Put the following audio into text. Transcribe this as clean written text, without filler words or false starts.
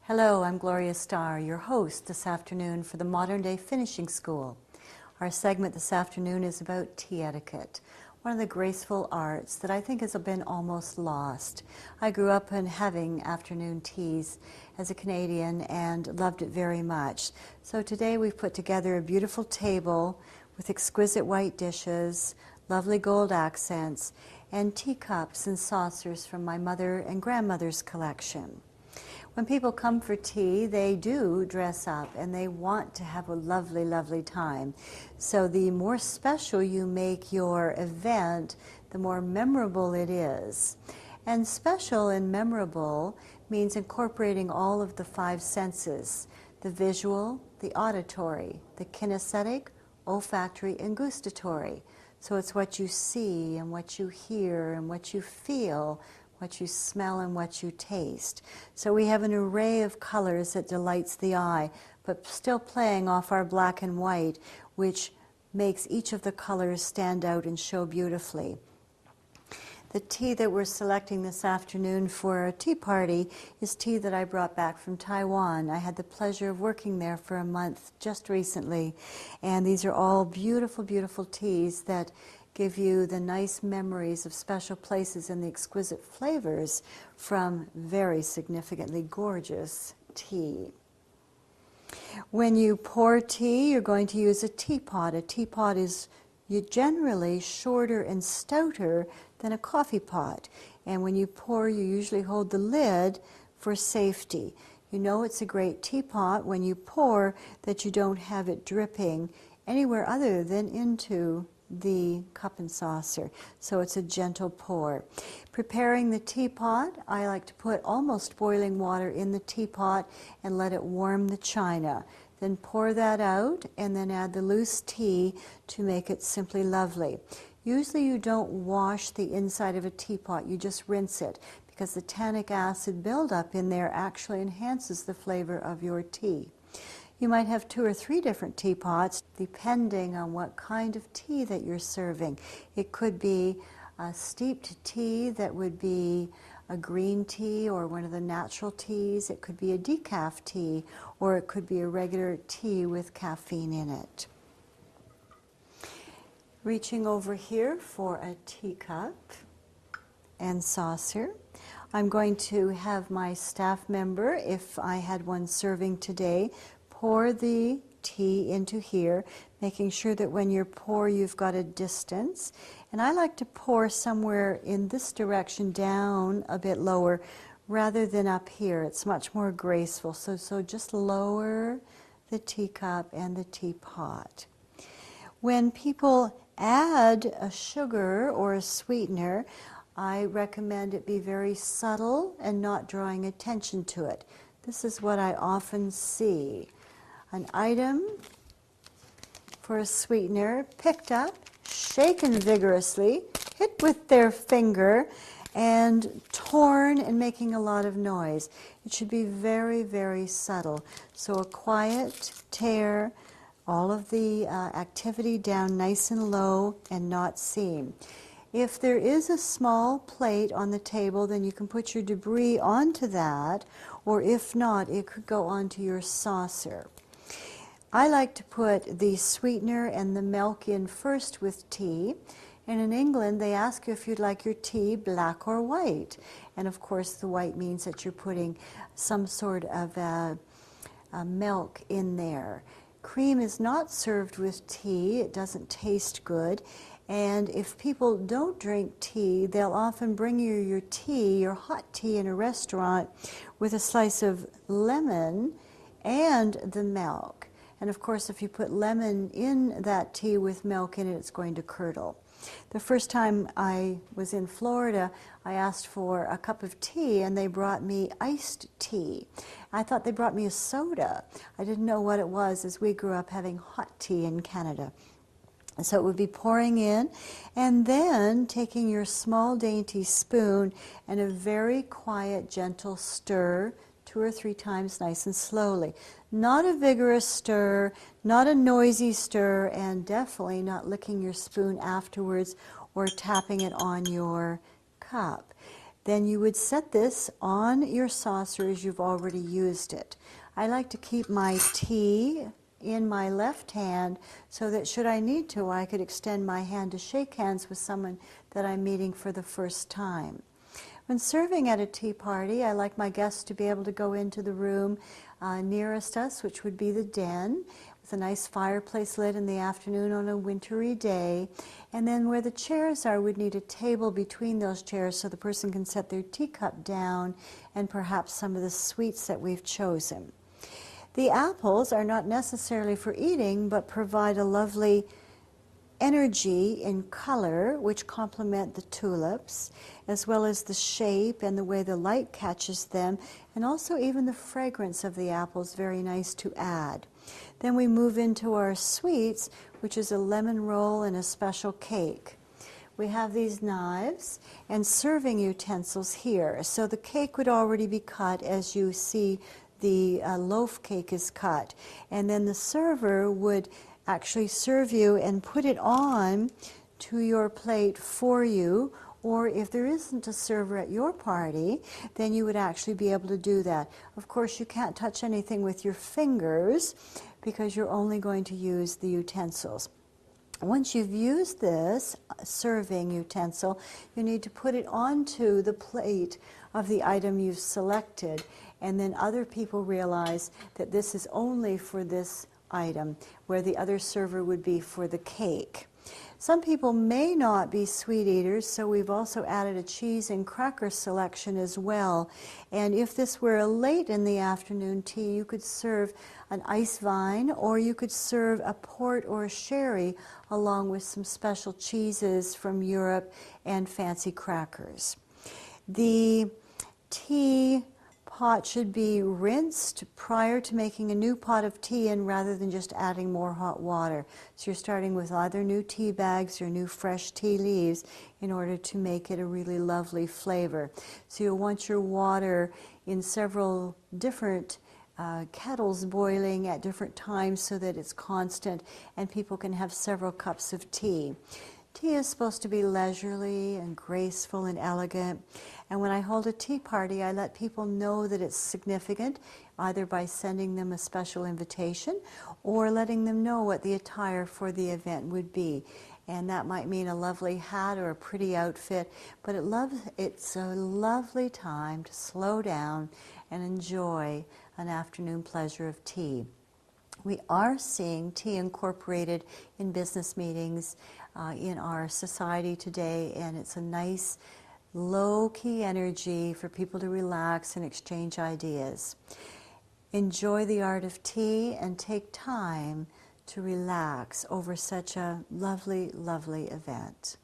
Hello, I'm Gloria Starr, your host this afternoon for the Modern Day Finishing School. Our segment this afternoon is about tea etiquette, one of the graceful arts that I think has been almost lost. I grew up in having afternoon teas as a Canadian and loved it very much. So today we've put together a beautiful table with exquisite white dishes, lovely gold accents, and teacups and saucers from my mother and grandmother's collection. When people come for tea, they do dress up and they want to have a lovely, lovely time. So the more special you make your event, the more memorable it is. And special and memorable means incorporating all of the five senses: the visual, the auditory, the kinesthetic, olfactory, and gustatory. So it's what you see and what you hear and what you feel, what you smell and what you taste. So we have an array of colors that delights the eye, but still playing off our black and white, which makes each of the colors stand out and show beautifully. The tea that we're selecting this afternoon for a tea party is tea that I brought back from Taiwan. I had the pleasure of working there for a month just recently, and these are all beautiful, beautiful teas that give you the nice memories of special places and the exquisite flavors from very significantly gorgeous tea. When you pour tea, you're going to use a teapot. A teapot is generally shorter and stouter than a coffee pot. And when you pour, you usually hold the lid for safety. You know it's a great teapot when you pour that you don't have it dripping anywhere other than into the cup and saucer. So it's a gentle pour. Preparing the teapot, I like to put almost boiling water in the teapot and let it warm the china. Then pour that out and then add the loose tea to make it simply lovely. Usually you don't wash the inside of a teapot, you just rinse it, because the tannic acid buildup in there actually enhances the flavor of your tea. You might have 2 or 3 different teapots depending on what kind of tea that you're serving. It could be a steeped tea that would be a green tea or one of the natural teas. It could be a decaf tea, or it could be a regular tea with caffeine in it. Reaching over here for a teacup and saucer. I'm going to have my staff member, if I had one serving today, pour the tea into here, making sure that when you pour, you've got a distance. And I like to pour somewhere in this direction down a bit lower rather than up here. It's much more graceful. So just lower the teacup and the teapot. When people add a sugar or a sweetener, I recommend it be very subtle and not drawing attention to it. This is what I often see. An item for a sweetener picked up, shaken vigorously, hit with their finger, and torn and making a lot of noise. It should be very, very subtle. So a quiet tear, all of the activity down nice and low and not seen. If there is a small plate on the table, then you can put your debris onto that, or if not, it could go onto your saucer. I like to put the sweetener and the milk in first with tea. And in England, they ask you if you'd like your tea black or white. And of course, the white means that you're putting some sort of milk in there. Cream is not served with tea. It doesn't taste good. And if people don't drink tea, they'll often bring you your tea, your hot tea in a restaurant with a slice of lemon and the milk. And of course, if you put lemon in that tea with milk in it, it's going to curdle. The first time I was in Florida, I asked for a cup of tea, and they brought me iced tea. I thought they brought me a soda. I didn't know what it was, as we grew up having hot tea in Canada. So it would be pouring in, and then taking your small dainty spoon and a very quiet, gentle stir 2 or 3 times, nice and slowly. Not a vigorous stir, not a noisy stir, and definitely not licking your spoon afterwards or tapping it on your cup. then you would set this on your saucer as you've already used it. I like to keep my tea in my left hand so that should I need to, I could extend my hand to shake hands with someone that I'm meeting for the first time. When serving at a tea party, I like my guests to be able to go into the room nearest us, which would be the den, with a nice fireplace lit in the afternoon on a wintry day. And then where the chairs are, we'd need a table between those chairs so the person can set their teacup down and perhaps some of the sweets that we've chosen. The apples are not necessarily for eating, but provide a lovely energy in color, which complement the tulips, as well as the shape and the way the light catches them, and also even the fragrance of the apples, very nice to add. Then we move into our sweets, which is a lemon roll and a special cake. We have these knives and serving utensils here. So the cake would already be cut as you see the loaf cake is cut. And then the server would actually serve you and put it on to your plate for you, or if there isn't a server at your party, then you would actually be able to do that. Of course, you can't touch anything with your fingers because you're only going to use the utensils. Once you've used this serving utensil, you need to put it onto the plate of the item you've selected, and then other people realize that this is only for this item, where the other server would be for the cake. Some people may not be sweet eaters, so we've also added a cheese and cracker selection as well. And if this were a late in the afternoon tea, you could serve an ice vine, or you could serve a port or a sherry along with some special cheeses from Europe and fancy crackers. The tea pot should be rinsed prior to making a new pot of tea in, rather than just adding more hot water. So you're starting with either new tea bags or new fresh tea leaves in order to make it a really lovely flavor. So you'll want your water in several different kettles boiling at different times so that it's constant and people can have several cups of tea. Tea is supposed to be leisurely and graceful and elegant. And when I hold a tea party, I let people know that it's significant, either by sending them a special invitation or letting them know what the attire for the event would be. And that might mean a lovely hat or a pretty outfit, but it's a lovely time to slow down and enjoy an afternoon pleasure of tea. We are seeing tea incorporated in business meetings in our society today, and it's a nice low-key energy for people to relax and exchange ideas. Enjoy the art of tea and take time to relax over such a lovely, lovely event.